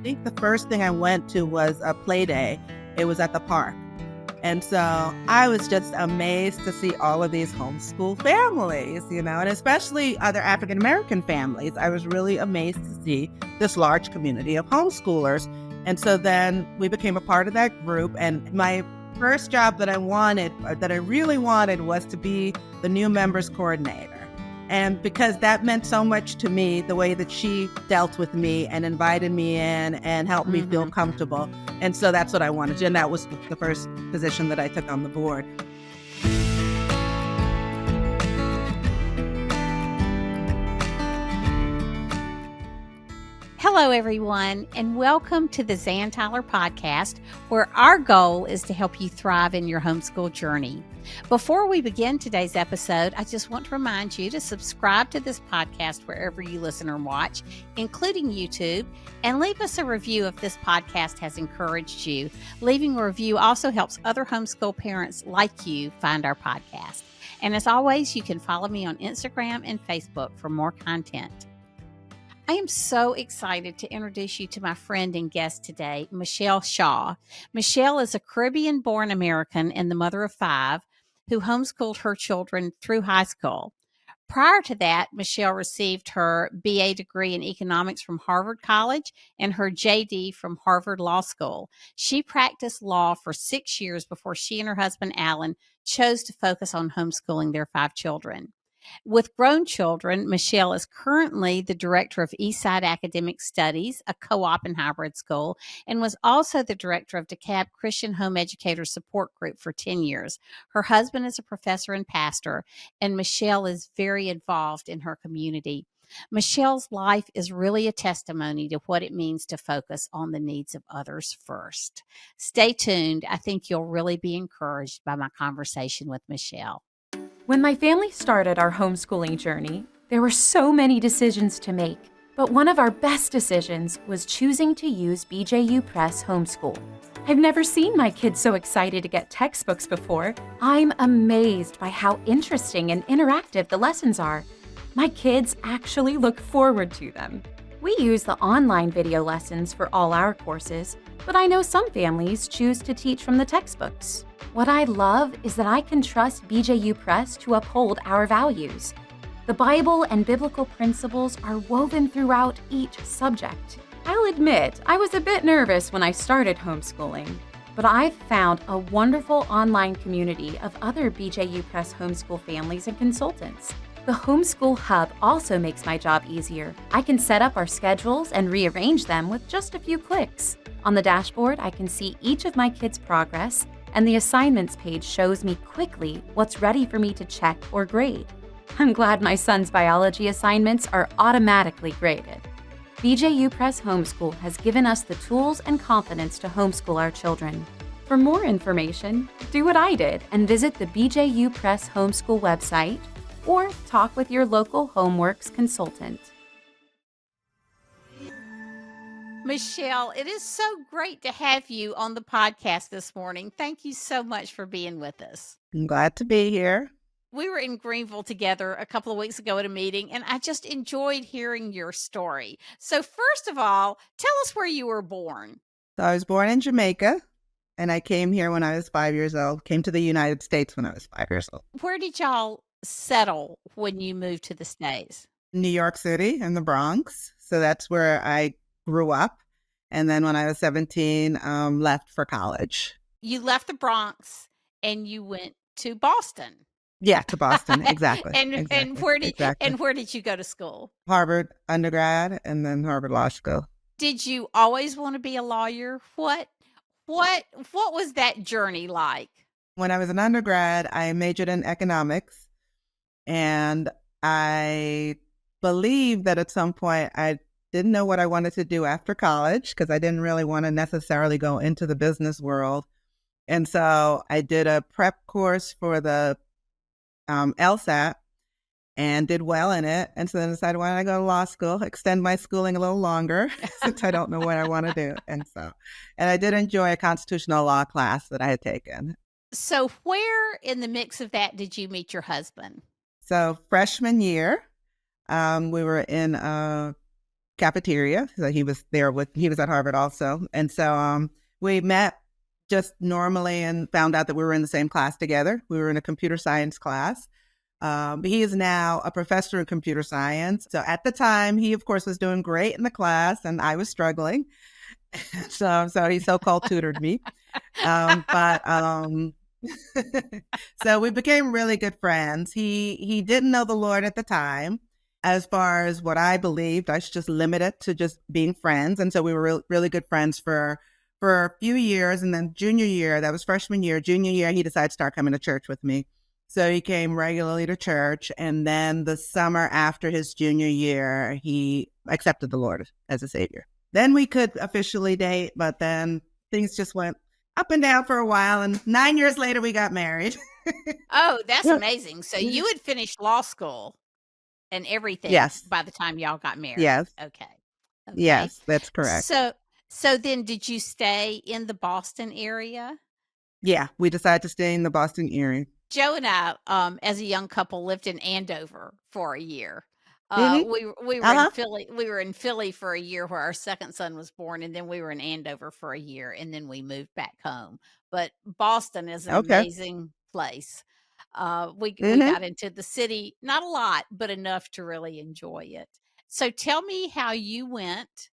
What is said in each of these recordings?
I think the first thing I went to was a play day. It was at the park. And so I was just amazed to see all of these homeschool families, and especially other African American families. I was really amazed to see this large community of homeschoolers. And so then we became a part of that group. And my first job that I really wanted, was to be the new members coordinator. And because that meant so much to me, the way that she dealt with me and invited me in and helped me feel comfortable. And so that's what I wanted to do. And that was the first position that I took on the board. Hello, everyone, and welcome to the Zan Tyler podcast, where our goal is to help you thrive in your homeschool journey. Before we begin today's episode, I just want to remind you to subscribe to this podcast wherever you listen or watch, including YouTube, and leave us a review if this podcast has encouraged you. Leaving a review also helps other homeschool parents like you find our podcast. And as always, you can follow me on Instagram and Facebook for more content. I am so excited to introduce you to my friend and guest today, Michelle Shaw. Michelle is a Caribbean-born American and the mother of 5 who homeschooled her children through high school. Prior to that, Michelle received her BA degree in economics from Harvard College and her JD from Harvard Law School. She practiced law for 6 years before she and her husband, Alan, chose to focus on homeschooling their 5 children. With grown children, Michelle is currently the director of Eastside Academic Studies, a co-op and hybrid school, and was also the director of DeKalb Christian Home Educator Support Group for 10 years. Her husband is a professor and pastor, and Michelle is very involved in her community. Michelle's life is really a testimony to what it means to focus on the needs of others first. Stay tuned. I think you'll really be encouraged by my conversation with Michelle. When my family started our homeschooling journey, there were so many decisions to make, but one of our best decisions was choosing to use BJU Press Homeschool. I've never seen my kids so excited to get textbooks before. I'm amazed by how interesting and interactive the lessons are. My kids actually look forward to them. We use the online video lessons for all our courses, but I know some families choose to teach from the textbooks. What I love is that I can trust BJU Press to uphold our values. The Bible and biblical principles are woven throughout each subject. I'll admit, I was a bit nervous when I started homeschooling, but I've found a wonderful online community of other BJU Press homeschool families and consultants. The Homeschool Hub also makes my job easier. I can set up our schedules and rearrange them with just a few clicks. On the dashboard, I can see each of my kids' progress, and the assignments page shows me quickly what's ready for me to check or grade. I'm glad my son's biology assignments are automatically graded. BJU Press Homeschool has given us the tools and confidence to homeschool our children. For more information, do what I did and visit the BJU Press Homeschool website or talk with your local HomeWorks consultant. Michelle, it is so great to have you on the podcast this morning. Thank you so much for being with us. I'm glad to be here. We were in Greenville together a couple of weeks ago at a meeting, and I just enjoyed hearing your story. So first of all, tell us where you were born. So I was born in Jamaica, and I came here when I was 5 years old, came to the United States when I was 5 years old. Where did y'all settle when you moved to the States? New York City and the Bronx. So that's where I grew up. And then when I was 17, left for college. You left the Bronx and you went to Boston. Yeah, to Boston. Exactly. And where did you go to school? Harvard undergrad and then Harvard Law School. Did you always want to be a lawyer? What was that journey like? When I was an undergrad, I majored in economics, and I believe that at some point I didn't know what I wanted to do after college because I didn't really want to necessarily go into the business world. And so I did a prep course for the LSAT and did well in it. And so then I decided, why don't I go to law school, extend my schooling a little longer since I don't know what I want to do. And I did enjoy a constitutional law class that I had taken. So where in the mix of that did you meet your husband? So freshman year, we were in a cafeteria. So he was at Harvard also. And so we met just normally and found out that we were in the same class together. We were in a computer science class. He is now a professor in computer science. So at the time, he, of course, was doing great in the class and I was struggling. So he so-called tutored me. But so we became really good friends. He didn't know the Lord at the time. As far as what I believed, I should just limit it to just being friends. And so we were really good friends for a few years. And then junior year, that was freshman year, junior year, he decided to start coming to church with me. So he came regularly to church. And then the summer after his junior year, he accepted the Lord as a savior. Then we could officially date, but then things just went up and down for a while. And 9 years later, we got married. Oh, that's amazing. So you had finished law school and everything Yes. by the time y'all got married. Yes. Okay. Yes, that's correct. So then did you stay in the Boston area? Yeah, we decided to stay in the Boston area. Joe and I, as a young couple, lived in Andover for a year. Mhm. We were Uh-huh. in Philly. We were in Philly for a year where our second son was born, and then we were in Andover for a year, and then we moved back home. But Boston is an Okay. amazing place. We Mhm. got into the city, not a lot, but enough to really enjoy it. So tell me how you went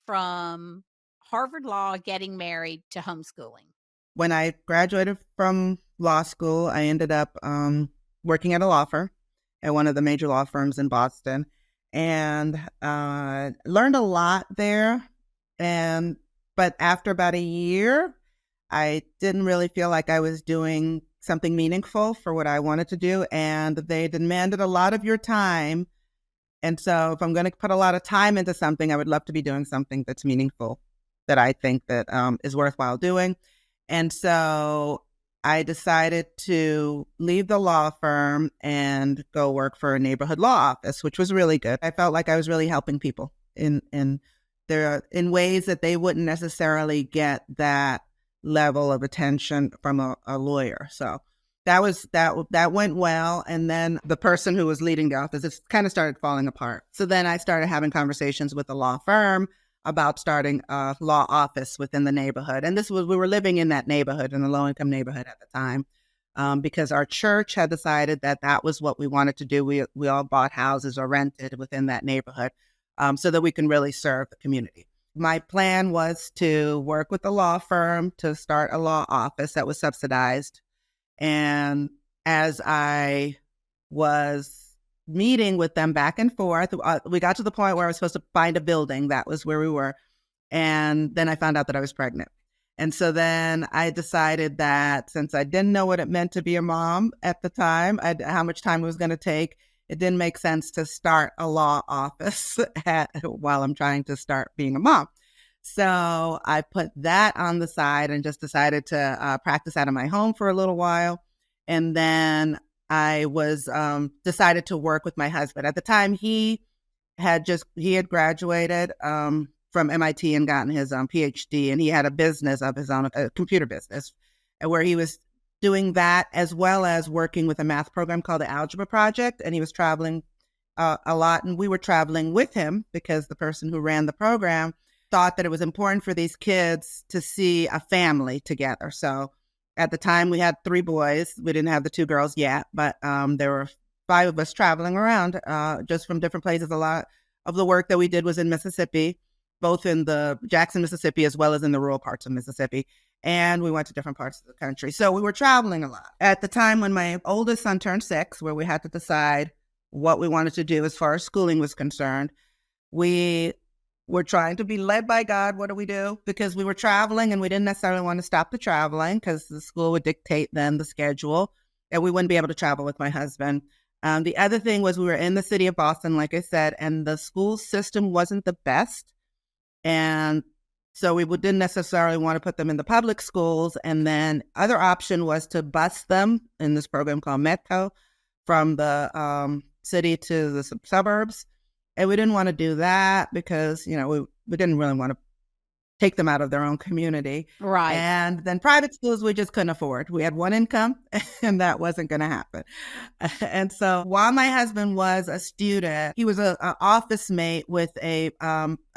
from Harvard Law, getting married, to homeschooling. When I graduated from law school, I ended up working at a law firm, at one of the major law firms in Boston, and learned a lot there. But after about a year, I didn't really feel like I was doing something meaningful for what I wanted to do, and they demanded a lot of your time. And so if I'm going to put a lot of time into something, I would love to be doing something that's meaningful, that I think that is worthwhile doing. And so I decided to leave the law firm and go work for a neighborhood law office, which was really good. I felt like I was really helping people in ways that they wouldn't necessarily get that level of attention from a lawyer. So that went well. And then the person who was leading the office, it kind of started falling apart. So then I started having conversations with the law firm about starting a law office within the neighborhood. And we were living in that neighborhood, in a low-income neighborhood at the time, because our church had decided that was what we wanted to do. We all bought houses or rented within that neighborhood, so that we can really serve the community. My plan was to work with the law firm to start a law office that was subsidized. And as I was meeting with them back and forth, we got to the point where I was supposed to find a building. That was where we were. And then I found out that I was pregnant. And so then I decided that since I didn't know what it meant to be a mom at the time, how much time it was going to take, it didn't make sense to start a law office while I'm trying to start being a mom. So I put that on the side and just decided to practice out of my home for a little while. And then I was decided to work with my husband. At the time, he had graduated from MIT and gotten his PhD, and he had a business of his own, a computer business, where he was doing that as well as working with a math program called the Algebra Project. And he was traveling a lot, and we were traveling with him because the person who ran the program thought that it was important for these kids to see a family together. So at the time, we had 3 boys. We didn't have the 2 girls yet, but there were 5 of us traveling around just from different places. A lot of the work that we did was in Mississippi, both in the Jackson, Mississippi, as well as in the rural parts of Mississippi. And we went to different parts of the country. So we were traveling a lot. At the time when my oldest son turned 6, where we had to decide what we wanted to do as far as schooling was concerned, we were trying to be led by God. What do we do? Because we were traveling and we didn't necessarily want to stop the traveling because the school would dictate then the schedule and we wouldn't be able to travel with my husband. The other thing was we were in the city of Boston, like I said, and the school system wasn't the best. And so we didn't necessarily want to put them in the public schools. And then other option was to bus them in this program called Metro from the city to the suburbs. And we didn't want to do that because, we didn't really want to take them out of their own community. Right. And then private schools, we just couldn't afford. We had one income and that wasn't going to happen. And so while my husband was a student, he was an office mate with a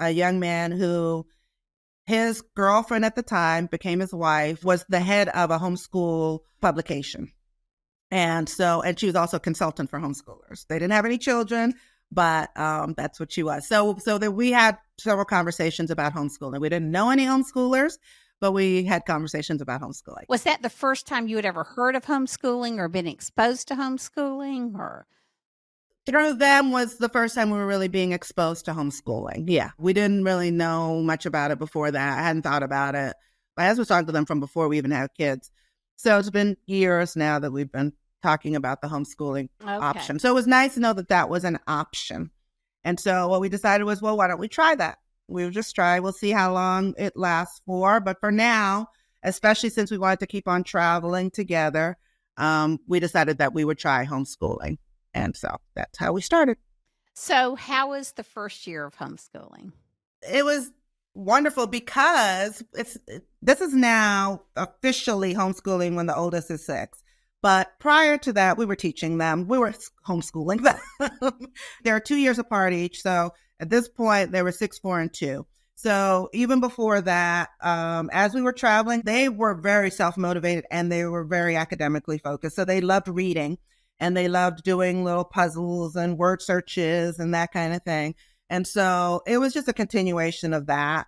young man who his girlfriend at the time became his wife, was the head of a homeschool publication. And she was also a consultant for homeschoolers. They didn't have any children, but that's what she was. So that we had several conversations about homeschooling. We didn't know any homeschoolers, but we had conversations about homeschooling. Was that the first time you had ever heard of homeschooling or been exposed to homeschooling, or? Through them was the first time we were really being exposed to homeschooling. Yeah. We didn't really know much about it before that. I hadn't thought about it. My husband talked to them from before we even had kids. So it's been years now that we've been talking about the homeschooling option. So it was nice to know that that was an option. And so what we decided was, well, why don't we try that? We'll just try. We'll see how long it lasts for. But for now, especially since we wanted to keep on traveling together, we decided that we would try homeschooling. And so that's how we started. So how was the first year of homeschooling? It was wonderful because this is now officially homeschooling when the oldest is 6. But prior to that, we were teaching them. We were homeschooling them. They're 2 years apart each. So at this point, they were 6, 4, and 2. So even before that, as we were traveling, they were very self-motivated and they were very academically focused. So they loved reading and they loved doing little puzzles and word searches and that kind of thing. And so it was just a continuation of that.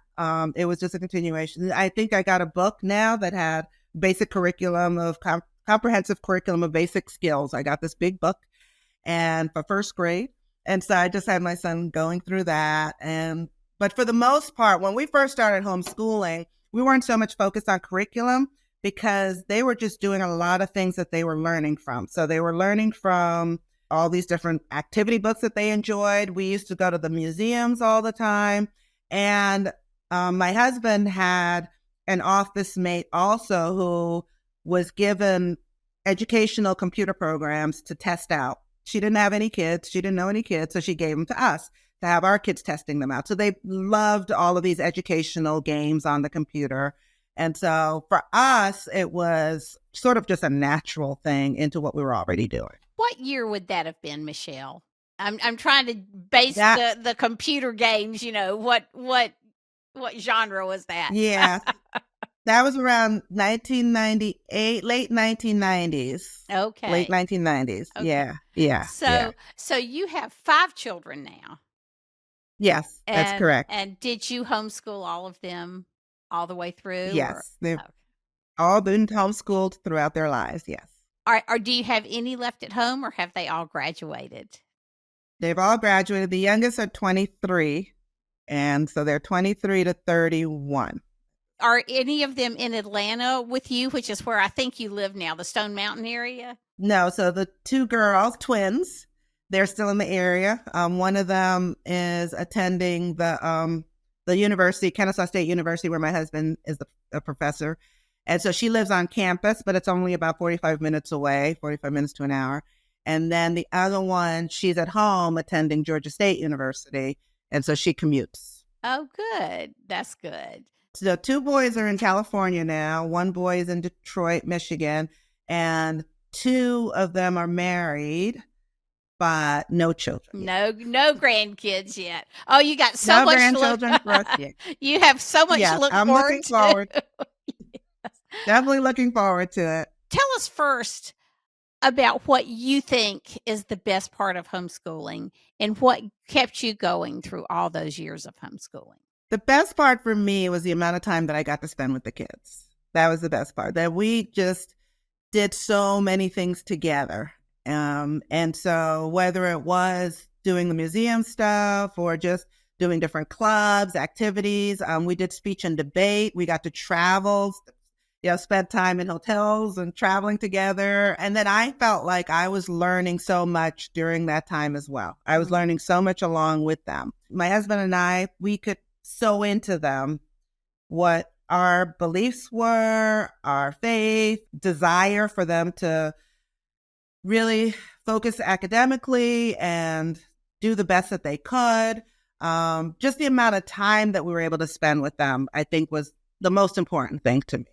It was just a continuation. I think I got a book now that had basic curriculum of comprehensive curriculum of basic skills. I got this big book and for first grade. And so I just had my son going through that. But for the most part, when we first started homeschooling, we weren't so much focused on curriculum because they were just doing a lot of things that they were learning from. So they were learning from all these different activity books that they enjoyed. We used to go to the museums all the time. And my husband had an office mate also who was given educational computer programs to test out. She didn't have any kids. She didn't know any kids. So she gave them to us to have our kids testing them out. So they loved all of these educational games on the computer. And so for us, it was sort of just a natural thing into what we were already doing. What year would that have been, Michelle? I'm trying to base the computer games, what genre was that? Yeah. That was around 1998, late 1990s. Okay. Late 1990s. Okay. Yeah. So you have 5 children now. Yes, that's correct. And did you homeschool all of them all the way through? Yes. They've all been homeschooled throughout their lives. Yes. Or do you have any left at home or have they all graduated? They've all graduated. The youngest are 23. And so they're 23 to 31. Are any of them in Atlanta with you, which is where I think you live now, the Stone Mountain area? No. So the 2 girls, twins, they're still in the area. One of them is attending the university, Kennesaw State University, where my husband is a professor. And so she lives on campus, but it's only about 45 minutes away, 45 minutes to an hour. And then the other one, she's at home attending Georgia State University. And so she commutes. Oh, good. That's good. So 2 boys are in California now. 1 boy is in Detroit, Michigan. And 2 of them are married, but no children. No grandkids yet. Oh, you got so no much grandchildren for us yet. You have so much to look forward to. Yes. Definitely looking forward to it. Tell us first about what you think is the best part of homeschooling and what kept you going through all those years of homeschooling. The best part for me was the amount of time that I got to spend with the kids. That was the best part, that we just did so many things together. And so whether it was doing the museum stuff or just doing different clubs, activities, we did speech and debate. We got to travel, spent time in hotels and traveling together. And then I felt like I was learning so much during that time as well. I was learning so much along with them. My husband and I, we could sew into them what our beliefs were, our faith, desire for them to really focus academically and do the best that they could. Just the amount of time that we were able to spend with them, I think, was the most important thing to me.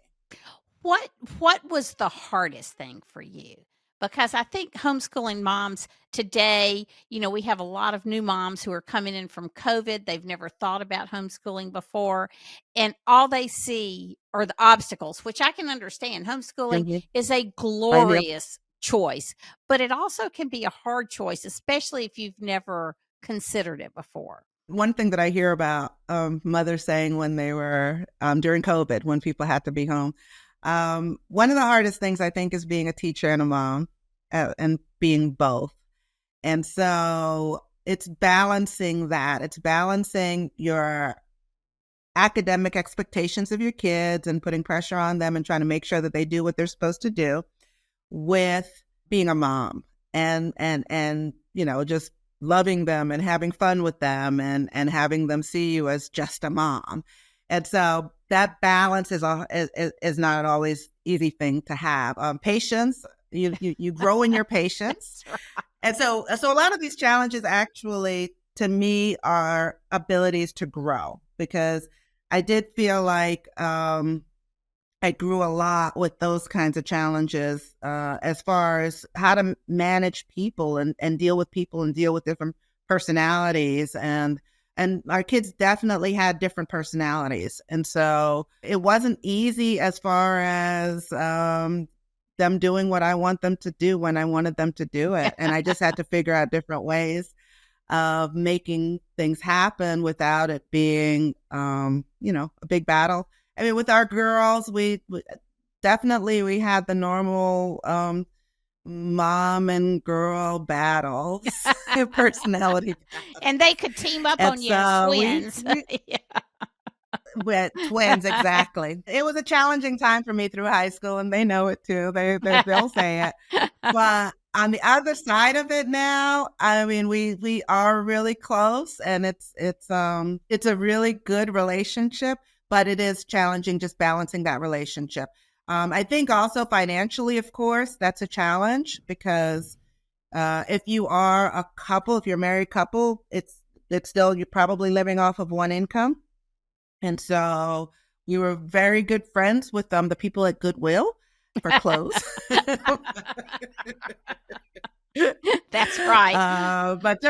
What was the hardest thing for you? Because I think homeschooling moms today, we have a lot of new moms who are coming in from COVID. They've never thought about homeschooling before, and all they see are the obstacles, which I can understand. Homeschooling Mhm. is a I know. glorious choice, but it also can be a hard choice, especially if you've never considered it before. One thing that I hear about mothers saying when they were during COVID, when people had to be home, one of the hardest things I think is being a teacher and a mom, and being both. And so it's balancing that. It's balancing your academic expectations of your kids and putting pressure on them and trying to make sure that they do what they're supposed to do with being a mom and just loving them and having fun with them and having them see you as just a mom. And so that balance is not always easy thing to have. Patience, you grow in your patience. That's right. And so a lot of these challenges actually, to me, are abilities to grow, because I did feel like I grew a lot with those kinds of challenges, as far as how to manage people and deal with people and deal with different personalities. And our kids definitely had different personalities. And so it wasn't easy as far as them doing what I want them to do when I wanted them to do it. And I just had to figure out different ways of making things happen without it being, a big battle. I mean, with our girls, we definitely we had the normal mom and girl battles, personality battles. And they could team up And on you as so twins. Yeah. with twins, exactly. It was a challenging time for me through high school, and they know it too. They'll say it. But on the other side of it now, I mean, we are really close, and it's a really good relationship, but it is challenging just balancing that relationship. I think also financially, of course, that's a challenge, because if you are a couple, if you're a married couple, it's still, you're probably living off of one income. And so we were very good friends with the people at Goodwill for clothes. That's right. But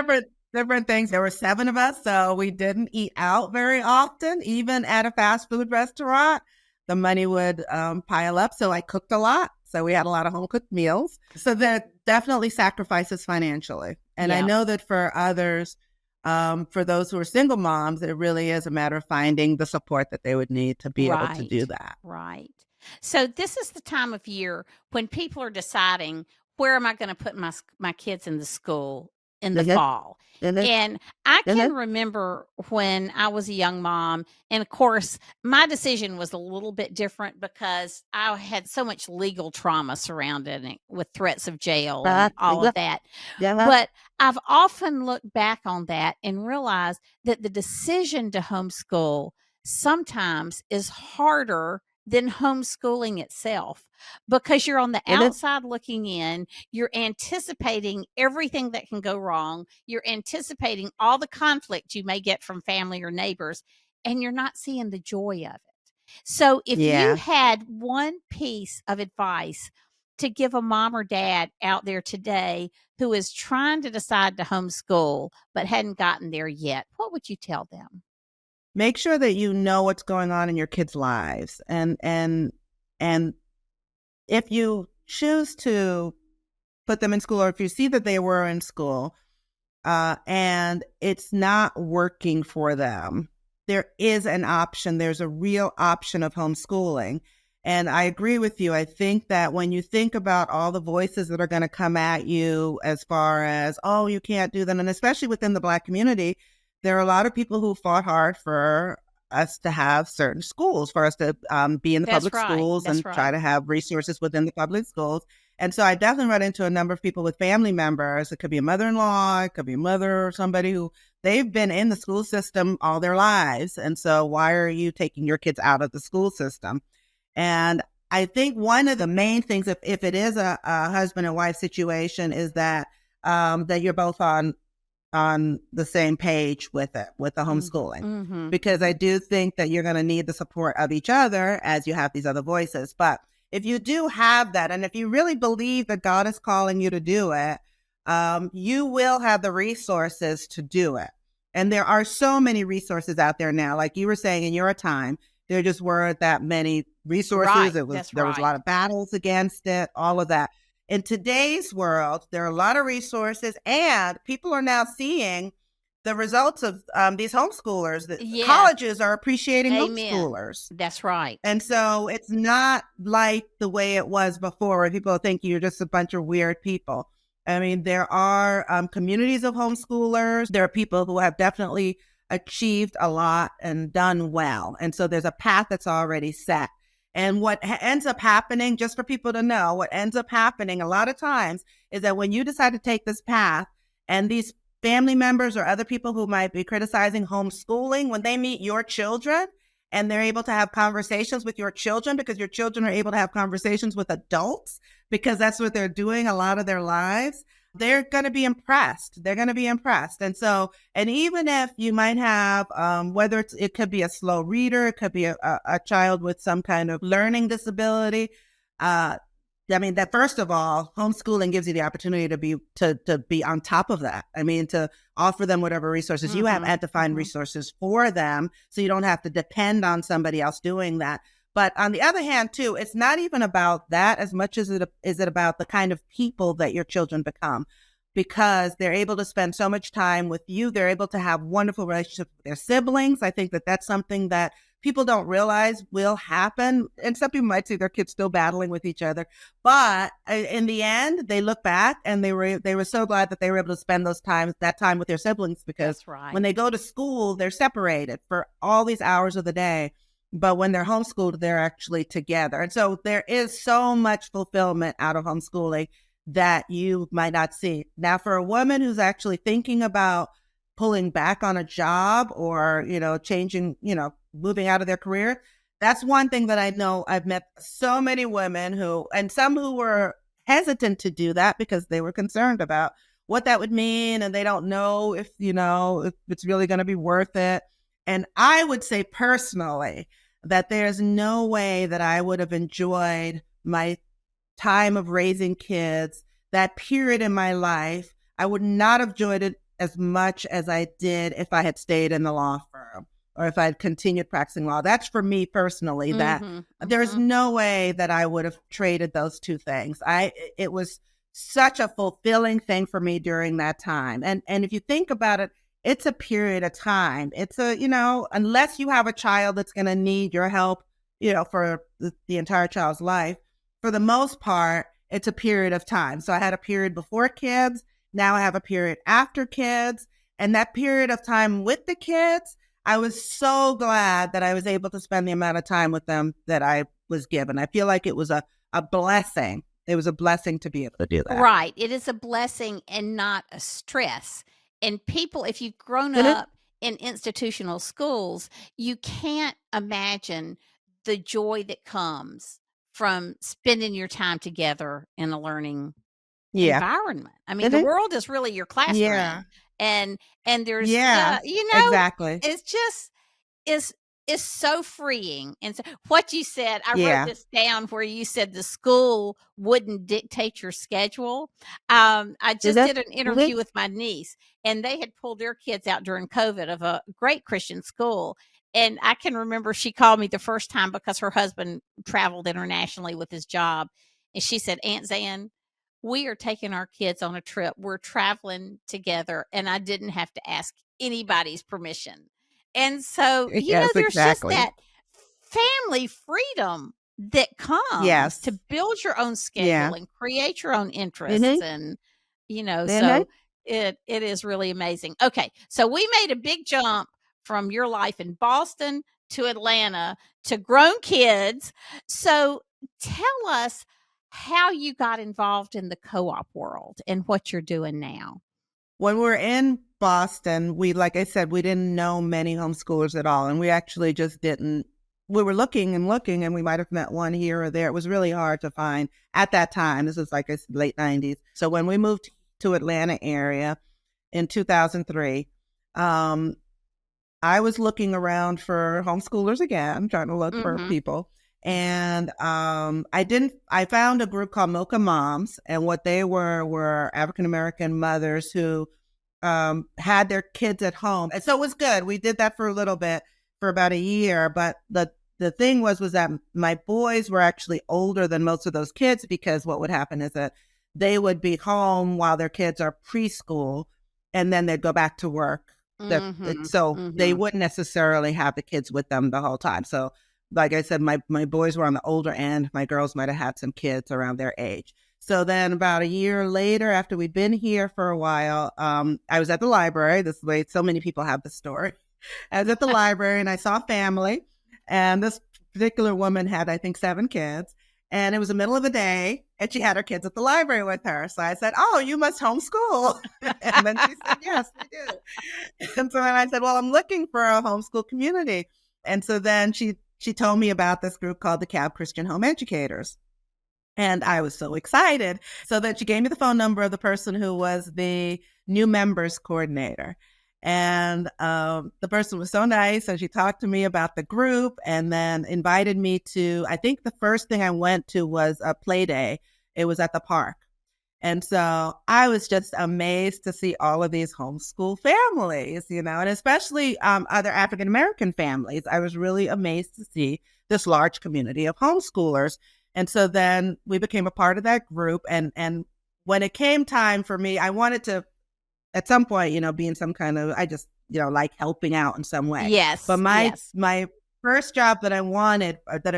different things. There were 7 of us, so we didn't eat out very often, even at a fast food restaurant. The money would pile up, so I cooked a lot. So we had a lot of home cooked meals. So that definitely sacrifices financially. And I Yeah. know that for others, for those who are single moms, it really is a matter of finding the support that they would need to be able to do Right. that. Right. So this is the time of year when people are deciding, where am I going to put my kids in the school in the Mhm, fall? mhm, And I can mhm. remember when I was a young mom, and of course, my decision was a little bit different because I had so much legal trauma surrounding it with threats of jail and all of that. Yeah. But I've often looked back on that and realized that the decision to homeschool sometimes is harder than homeschooling itself, because you're on the Mhm. outside looking in, you're anticipating everything that can go wrong, you're anticipating all the conflict you may get from family or neighbors, and you're not seeing the joy of it. So, if you Yeah. had one piece of advice to give a mom or dad out there today who is trying to decide to homeschool but hadn't gotten there yet, what would you tell them? Make sure that you know what's going on in your kids' lives. And if you choose to put them in school, or if you see that they were in school, and it's not working for them, there is an option. There's a real option of homeschooling. And I agree with you. I think that when you think about all the voices that are going to come at you as far as, oh, you can't do that, and especially within the Black community, there are a lot of people who fought hard for us to have certain schools, for us to be in the That's public right. schools That's and try right. to have resources within the public schools. And so I definitely run into a number of people with family members. It could be a mother-in-law, it could be a mother, or somebody who they've been in the school system all their lives. And so why are you taking your kids out of the school system? And I think one of the main things, if it is a husband and wife situation, is that that you're both on on the same page with it, with the homeschooling, because I do think that you're going to need the support of each other as you have these other voices. But if you do have that, and if you really believe that God is calling you to do it, you will have the resources to do it. And there are so many resources out there now. Like you were saying, in your time, there just weren't that many resources. Right, There was a lot of battles against it, all of that. In today's world, there are a lot of resources, and people are now seeing the results of these homeschoolers. Colleges are appreciating homeschoolers. That's right. And so it's not like the way it was before, where people think you're just a bunch of weird people. I mean, there are communities of homeschoolers. There are people who have definitely achieved a lot and done well. And so there's a path that's already set. And what ends up happening, just for people to know, what ends up happening a lot of times is that when you decide to take this path, and these family members or other people who might be criticizing homeschooling, when they meet your children and they're able to have conversations with your children, because your children are able to have conversations with adults, because that's what they're doing a lot of their lives, they're going to be impressed. They're going to be impressed. And so, and even if you might have, whether it could be a slow reader, it could be a child with some kind of learning disability. I mean, that first of all, homeschooling gives you the opportunity to be on top of that. I mean, to offer them whatever resources you have, and to find resources for them, so you don't have to depend on somebody else doing that. But on the other hand, too, it's not even about that as much as it about the kind of people that your children become, because they're able to spend so much time with you. They're able to have wonderful relationships with their siblings. I think that that's something that people don't realize will happen. And some people might see their kids still battling with each other. But in the end, they look back and they were so glad that they were able to spend that time with their siblings, because when they go to school, they're separated for all these hours of the day. But when they're homeschooled, they're actually together. And so there is so much fulfillment out of homeschooling that you might not see. Now, for a woman who's actually thinking about pulling back on a job, or, changing, moving out of their career, that's one thing that I know. I've met so many women and some who were hesitant to do that because they were concerned about what that would mean. And they don't know if it's really going to be worth it. And I would say personally that there's no way that I would have enjoyed my time of raising kids, that period in my life. I would not have enjoyed it as much as I did if I had stayed in the law firm, or if I had continued practicing law. That's for me personally, that there's no way that I would have traded those two things. It was such a fulfilling thing for me during that time. And if you think about it, it's a period of time. It's unless you have a child that's going to need your help, for the entire child's life, for the most part, it's a period of time. So I had a period before kids. Now I have a period after kids. And that period of time with the kids, I was so glad that I was able to spend the amount of time with them that I was given. I feel like it was a blessing. It was a blessing to be able to do that. Right. It is a blessing and not a stress. And people, if you've grown up in institutional schools, you can't imagine the joy that comes from spending your time together in a learning environment. I mean, the world is really your classroom. Yeah. And there's, exactly. It's just, is so freeing. And so what you said, I wrote this down, where you said the school wouldn't dictate your schedule. I just did an interview with my niece, and they had pulled their kids out during COVID of a great Christian school. And I can remember she called me the first time because her husband traveled internationally with his job. And she said, "Aunt Zan, we are taking our kids on a trip. We're traveling together, and I didn't have to ask anybody's permission." And so, there's just that family freedom that comes to build your own schedule and create your own interests. And, so it is really amazing. Okay. So we made a big jump from your life in Boston to Atlanta to grown kids. So tell us how you got involved in the co-op world and what you're doing now. When we're in Boston, like I said, we didn't know many homeschoolers at all. And we actually just didn't. We were looking, and we might have met one here or there. It was really hard to find at that time. This was like late 90s. So when we moved to Atlanta area, in 2003, I was looking around for homeschoolers again, trying to look for people. And I found a group called Mocha Moms. And what they were African-American mothers who had their kids at home. And so it was good. We did that for a little bit, for about a year. But the thing was that my boys were actually older than most of those kids, because what would happen is that they would be home while their kids are preschool, and then they'd go back to work. They wouldn't necessarily have the kids with them the whole time. So like I said, my boys were on the older end. My girls might have had some kids around their age. So then about a year later, after we'd been here for a while, I was at the library. This is the way so many people have the story. I was at the library and I saw a family, and this particular woman had, I think, 7 kids. And it was the middle of the day, and she had her kids at the library with her. So I said, "Oh, you must homeschool." And then she said, "Yes, we do." And so then I said, "Well, I'm looking for a homeschool community." And so then she told me about this group called the Cab Christian Home Educators. And I was so excited. So then she gave me the phone number of the person who was the new members coordinator. And the person was so nice. And she talked to me about the group and then invited me to, I think the first thing I went to was a play day. It was at the park. And so I was just amazed to see all of these homeschool families, and especially other African-American families. I was really amazed to see this large community of homeschoolers. And so then we became a part of that group. And when it came time for me, I wanted to, at some point, be in some kind of, I just, like helping out in some way. Yes. But my first job that I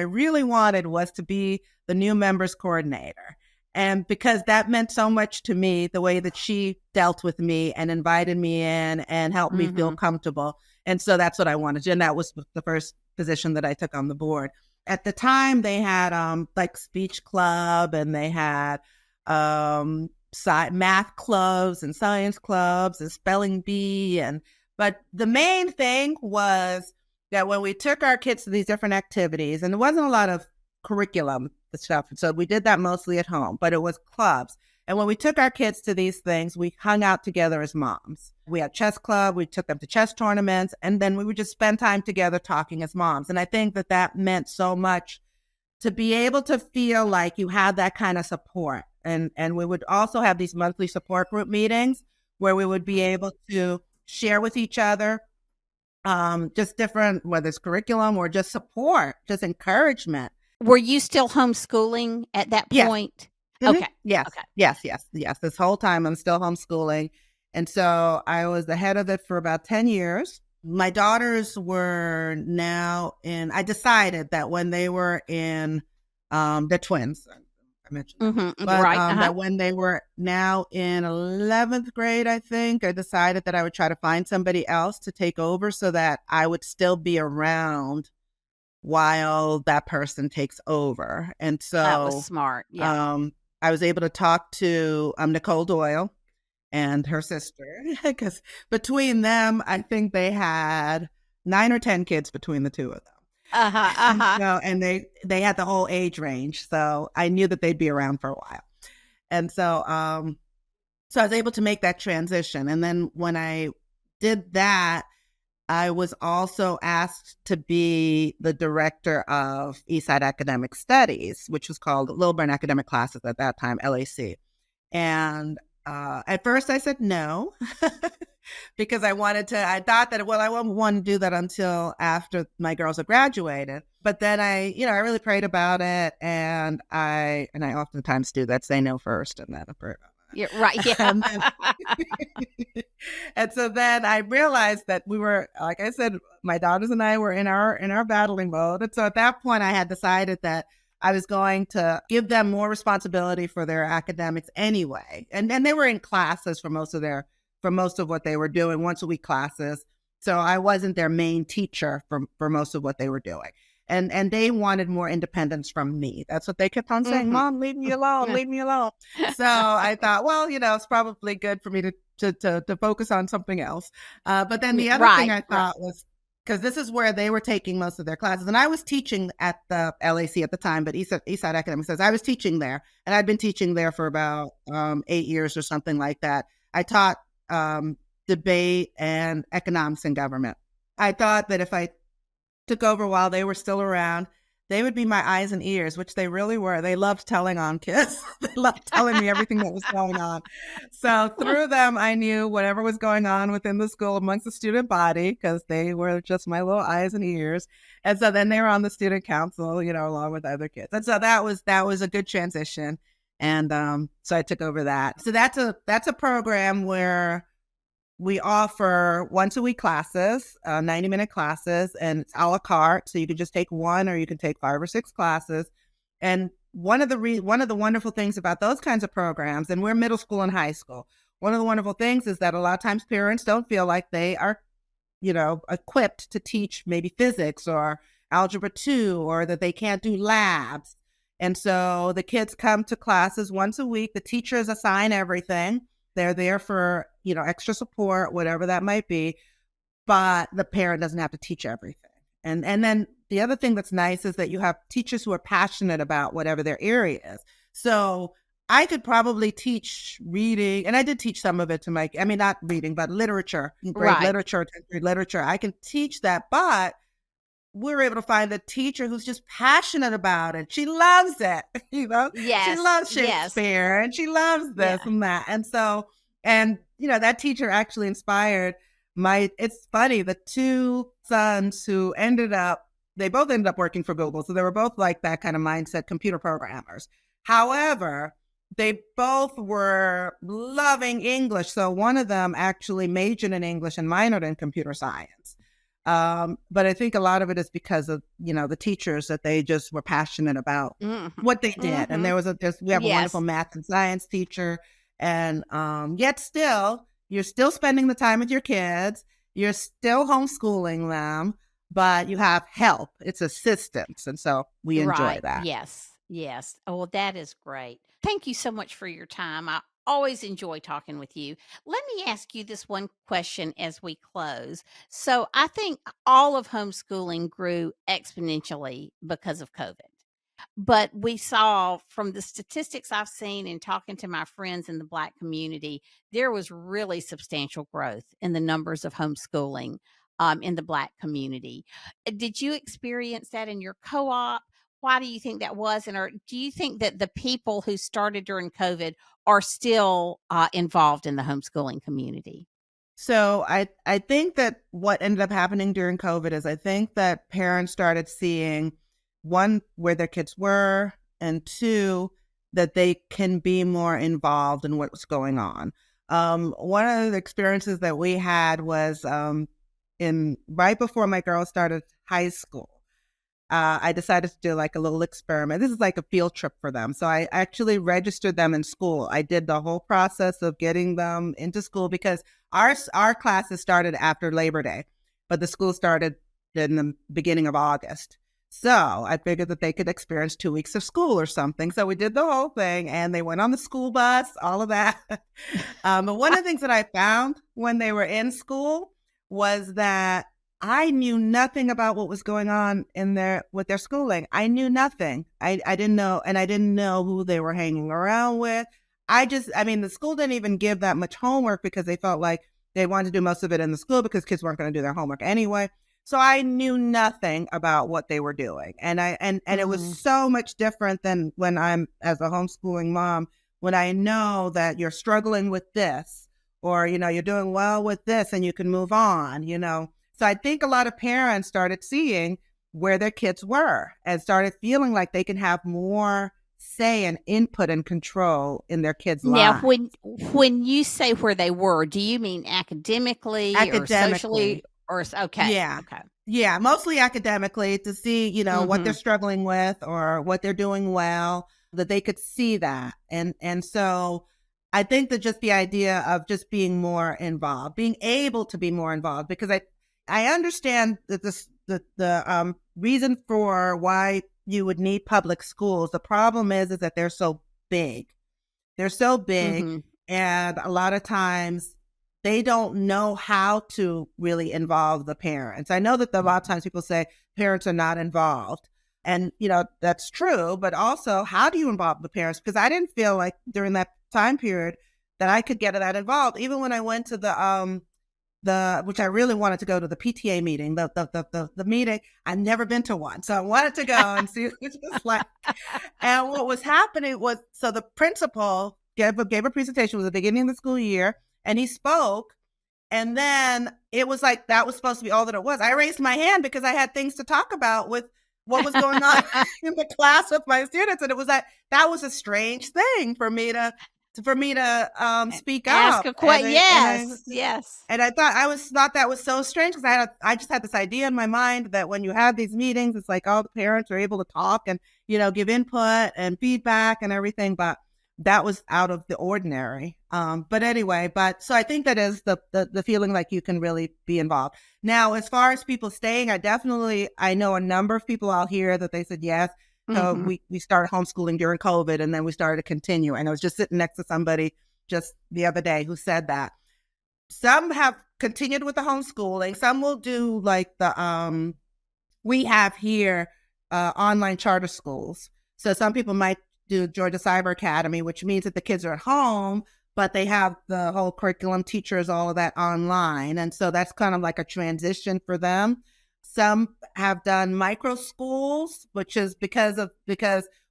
really wanted, was to be the new members coordinator. And because that meant so much to me, the way that she dealt with me and invited me in and helped me feel comfortable. And so that's what I wanted. And that was the first position that I took on the board. At the time, they had like speech club, and they had math clubs and science clubs and spelling bee. But the main thing was that when we took our kids to these different activities, and there wasn't a lot of curriculum stuff, so we did that mostly at home, but it was clubs. And when we took our kids to these things, we hung out together as moms. We had chess club, we took them to chess tournaments, and then we would just spend time together talking as moms. And I think that meant so much, to be able to feel like you had that kind of support. And we would also have these monthly support group meetings where we would be able to share with each other just different, whether it's curriculum or just support, just encouragement. Were you still homeschooling at that point? Yes. Okay. Yes. Okay. Yes. This whole time I'm still homeschooling. And so I was the head of it for about 10 years. My daughters were now I decided that when they were in, they're twins, I mentioned that. But, that when they were now in 11th grade, I think, I decided that I would try to find somebody else to take over so that I would still be around while that person takes over. And so that was smart. Yeah. I was able to talk to Nicole Doyle and her sister, because between them, I think they had 9 or 10 kids between the two of them. And they had the whole age range. So I knew that they'd be around for a while. And so I was able to make that transition. And then when I did that, I was also asked to be the director of Eastside Academic Studies, which was called Lilburn Academic Classes at that time, LAC. And at first I said no, because I thought that, I wouldn't want to do that until after my girls had graduated. But then I really prayed about it, and I oftentimes do that, say no first and then I pray about it. You're right. Yeah. And so then I realized that we were, like I said, my daughters and I were in our battling mode. And so at that point, I had decided that I was going to give them more responsibility for their academics anyway. And they were in classes for most of what they were doing, once a week classes. So I wasn't their main teacher for most of what they were doing. And they wanted more independence from me. That's what they kept on saying, Mom, leave me alone, leave me alone. So I thought, well, it's probably good for me to focus on something else. But then the other thing I thought was, because this is where they were taking most of their classes. And I was teaching at the LAC at the time, but Eastside Academic says I was teaching there. And I'd been teaching there for about 8 years or something like that. I taught debate and economics and government. I thought that if I took over while they were still around, they would be my eyes and ears, which they really were. They loved telling on kids. They loved telling me everything that was going on. So through them, I knew whatever was going on within the school amongst the student body, because they were just my little eyes and ears. And so then they were on the student council, along with other kids. And so that was a good transition. And so I took over that. So that's a program where we offer once-a-week classes, 90-minute classes, and it's a la carte. So you can just take one, or you can take 5 or 6 classes. And one of the wonderful things about those kinds of programs, and we're middle school and high school, one of the wonderful things is that a lot of times parents don't feel like they are, equipped to teach maybe physics or algebra 2, or that they can't do labs. And so the kids come to classes once a week. The teachers assign everything. They're there for, extra support, whatever that might be, but the parent doesn't have to teach everything. And then the other thing that's nice is that you have teachers who are passionate about whatever their area is. So I could probably teach reading, and I did teach some of it to not reading, but literature, grade literature, 10th grade literature. I can teach that, but we were able to find a teacher who's just passionate about it. She loves it, Yes, she loves Shakespeare, and she loves this and that. And so, that teacher actually inspired it's funny, the 2 sons who they both ended up working for Google. So they were both like that kind of mindset, computer programmers. However, they both were loving English. So one of them actually majored in English and minored in computer science. But I think a lot of it is because of, the teachers, that they just were passionate about what they did. And we have a wonderful math and science teacher. And yet still, you're still spending the time with your kids. You're still homeschooling them, but you have help. It's assistance. And so we enjoy that. Yes. Oh, well, that is great. Thank you so much for your time. I always enjoy talking with you. Let me ask you this one question as we close. So I think all of homeschooling grew exponentially because of COVID. But we saw from the statistics I've seen and talking to my friends in the Black community, there was really substantial growth in the numbers of homeschooling in the Black community. Did you experience that in your co-op? Why do you think that was? And do you think that the people who started during COVID are still involved in the homeschooling community? So I think that what ended up happening during COVID is I think that parents started seeing, one, where their kids were, and 2, that they can be more involved in what's going on. One of the experiences that we had was right before my girls started high school. I decided to do like a little experiment. This is like a field trip for them. So I actually registered them in school. I did the whole process of getting them into school, because our classes started after Labor Day, but the school started in the beginning of August. So I figured that they could experience 2 weeks of school or something. So we did the whole thing, and they went on the school bus, all of that. But one of the things that I found when they were in school was that I knew nothing about what was going on with their schooling. I knew nothing. I didn't know, and I didn't know who they were hanging around with. The school didn't even give that much homework, because they felt like they wanted to do most of it in the school because kids weren't going to do their homework anyway. So I knew nothing about what they were doing. And it was so much different than when I'm, as a homeschooling mom, when I know that you're struggling with this, or, you're doing well with this and you can move on, So I think a lot of parents started seeing where their kids were and started feeling like they can have more say and input and control in their kids' lives. Now, when you say where they were, do you mean academically or socially? Okay. Yeah. Okay. Yeah. Mostly academically, to see, what they're struggling with or what they're doing well, that they could see that. And so I think that just the idea of just being more involved, being able to be more involved, because I understand that the reason for why you would need public schools. The problem is that they're so big. They're so big. And a lot of times they don't know how to really involve the parents. I know that a lot of times people say parents are not involved. And, that's true. But also, how do you involve the parents? Because I didn't feel like during that time period that I could get that involved. Even when I went to the which I really wanted to go to the PTA meeting, the meeting. I'd never been to one. So I wanted to go and see what it was like. And what was happening was, so the principal gave a presentation. It was the beginning of the school year, and he spoke. And then it was like, that was supposed to be all that it was. I raised my hand because I had things to talk about with what was going on in the class with my students. And it was that was a strange thing for me to speak Ask up. a question. Yes. And I thought that was so strange, because I just had this idea in my mind that when you have these meetings, it's like all the parents are able to talk and, give input and feedback and everything. But that was out of the ordinary. But anyway, so I think that is the feeling like you can really be involved. Now, as far as people staying, I know a number of people out here that they said yes. So we started homeschooling during COVID, and then we started to continue. And I was just sitting next to somebody just the other day who said that. Some have continued with the homeschooling. Some will do like we have here online charter schools. So some people might do Georgia Cyber Academy, which means that the kids are at home, but they have the whole curriculum, teachers, all of that online. And so that's kind of like a transition for them. Some have done micro schools, which is because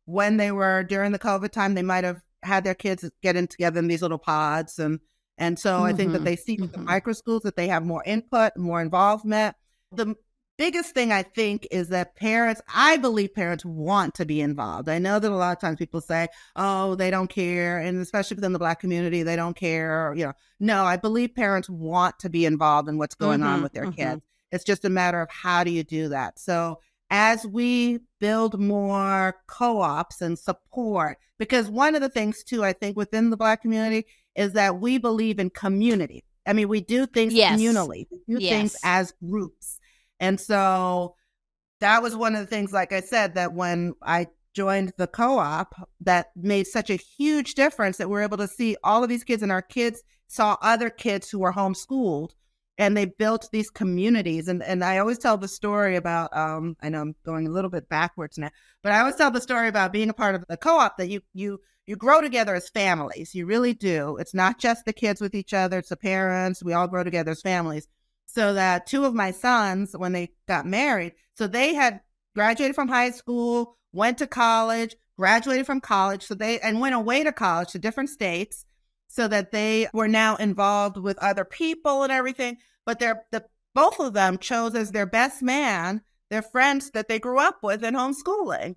when they were during the COVID time, they might have had their kids getting together in these little pods. And so I think that they see with the micro schools that they have more input, more involvement. The biggest thing I think is that I believe parents want to be involved. I know that a lot of times people say, oh, they don't care. And especially within the Black community, they don't care. No, I believe parents want to be involved in what's going on with their kids. It's just a matter of how do you do that. So as we build more co-ops and support, because one of the things too, I think within the Black community is that we believe in community. I mean, we do things communally, we do things as groups. And so that was one of the things, like I said, that when I joined the co-op, that made such a huge difference, that we're able to see all of these kids, and our kids saw other kids who were homeschooled, and they built these communities. And I always tell the story about, I know I'm going a little bit backwards now, but I always tell the story about being a part of the co-op, that you grow together as families. You really do. It's not just the kids with each other, it's the parents. We all grow together as families. So that two of my sons, when they got married, so they had graduated from high school, went to college, graduated from college, and went away to college to different states, so that they were now involved with other people and everything. But both of them chose as their best man their friends that they grew up with in homeschooling.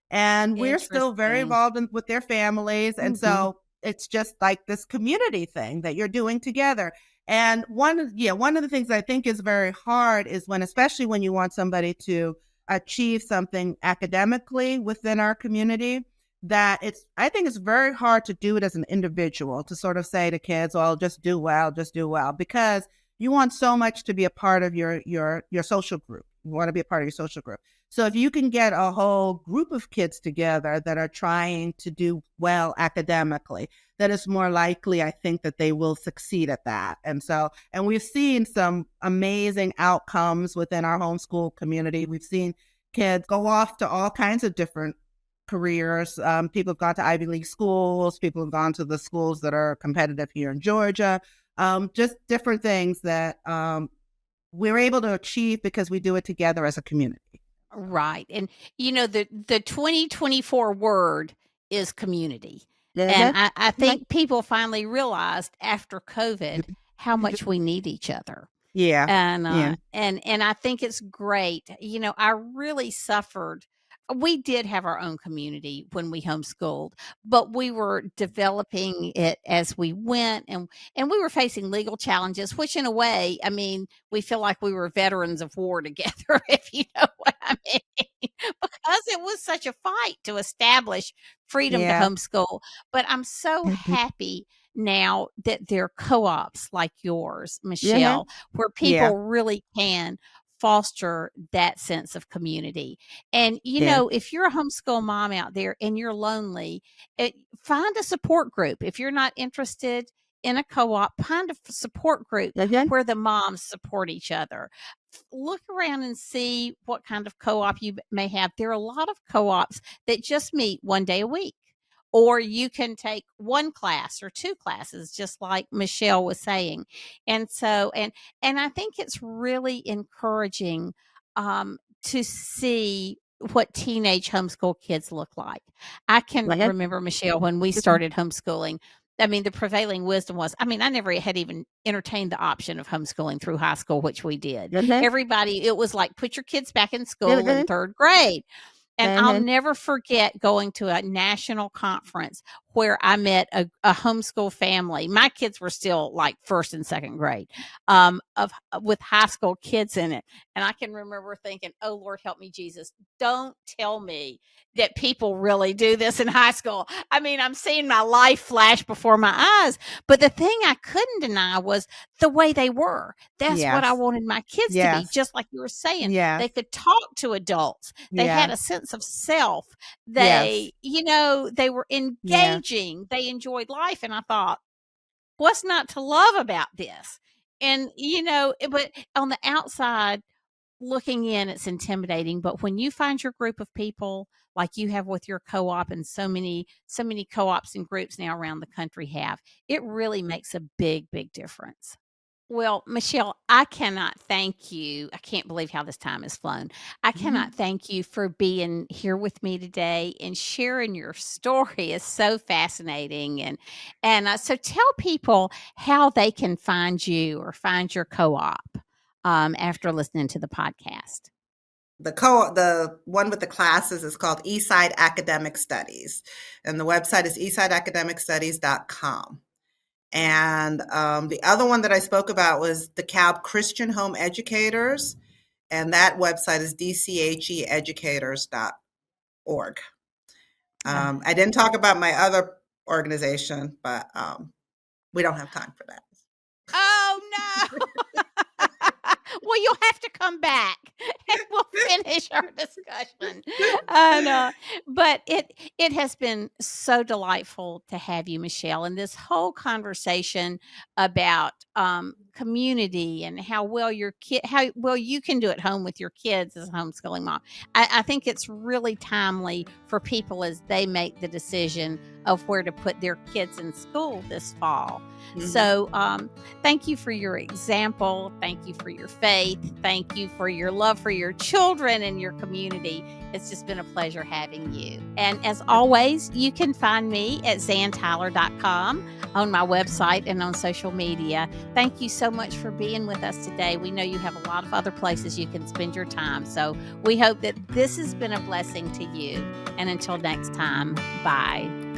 And we're still very involved with their families. And so it's just like this community thing that you're doing together. And one of the things I think is very hard is especially when you want somebody to achieve something academically within our community, that I think it's very hard to do it as an individual, to sort of say to kids, well, just do well, because you want so much to be a part of your social group. You want to be a part of your social group. So if you can get a whole group of kids together that are trying to do well academically, that is more likely, I think, that they will succeed at that. And we've seen some amazing outcomes within our homeschool community. We've seen kids go off to all kinds of different careers. People have gone to Ivy League schools. People have gone to the schools that are competitive here in Georgia. Just different things that we're able to achieve because we do it together as a community. Right. And, the 2024 word is community. And I think people finally realized after COVID how much we need each other. Yeah. And I think it's great. I really suffered. We did have our own community when we homeschooled, but we were developing it as we went, and we were facing legal challenges, which in a way, I mean, we feel like we were veterans of war together, if you know what I mean, because it was such a fight to establish freedom to homeschool. But I'm so happy now that there are co-ops like yours, Michelle, where people really can foster that sense of community. And, if you're a homeschool mom out there and you're lonely, find a support group. If you're not interested in a co-op, find a support group where the moms support each other. Look around and see what kind of co-op you may have. There are a lot of co-ops that just meet one day a week, or you can take one class or two classes, just like Michelle was saying. And so, and I think it's really encouraging to see what teenage homeschool kids look like. I can Right. remember, Michelle, when we started homeschooling, I mean, the prevailing wisdom was, I mean, I never had even entertained the option of homeschooling through high school, which we did. Mhm. Everybody, it was like, put your kids back in school in Mhm. third grade. And I'll Mhm. never forget going to a national conference where I met a homeschool family. My kids were still like first and second grade, with high school kids in it. And I can remember thinking, "Oh Lord, help me, Jesus! Don't tell me that people really do this in high school." I mean, I'm seeing my life flash before my eyes. But the thing I couldn't deny was the way they were. That's what I Yes. wanted my kids to be, Yes. just like you were saying. Yes. They could talk to adults. They had a Yes. sense of self. Yes. They were Yeah. engaging. They enjoyed life. And I thought, what's not to love about this? And, but on the outside, looking in, it's intimidating. But when you find your group of people like you have with your co-op, and so many co-ops and groups now around the country have, it really makes a big, big difference. Well, Michelle, I cannot thank you. I can't believe how this time has flown. I cannot Mhm. thank you for being here with me today and sharing your story. Is so fascinating, and so tell people how they can find you or find your co-op after listening to the podcast. The one with the classes is called Eastside Academic Studies, and the website is eastsideacademicstudies.com. And the other one that I spoke about was the CAB Christian Home Educators, and that website is dcheducators.org. I didn't talk about my other organization, but we don't have time for that. Oh no. Well, you'll have to come back and we'll finish our discussion. And but it has been so delightful to have you, Michelle, and this whole conversation about community and how well you can do at home with your kids as a homeschooling mom. I think it's really timely for people as they make the decision of where to put their kids in school this fall. Mhm. So thank you for your example. Thank you for your faith. Thank you for your love for your children and your community. It's just been a pleasure having you. And as always, you can find me at zantyler.com on my website and on social media. Thank you so much for being with us today. We know you have a lot of other places you can spend your time. So we hope that this has been a blessing to you. And until next time, bye.